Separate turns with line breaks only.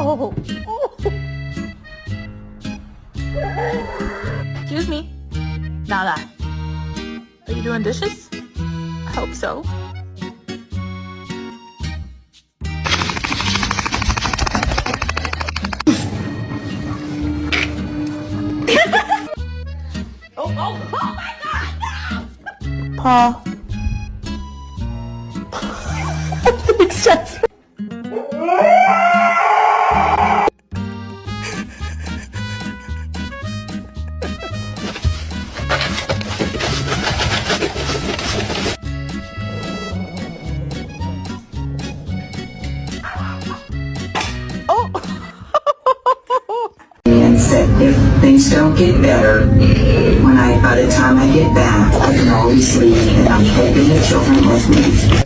Oh. Excuse me. Nala. Are you doing dishes? I hope so. Oh my God, no! Paul. It's just...
And said if things don't get better, by the time I get back, I can always leave, and I'm taking the children with me.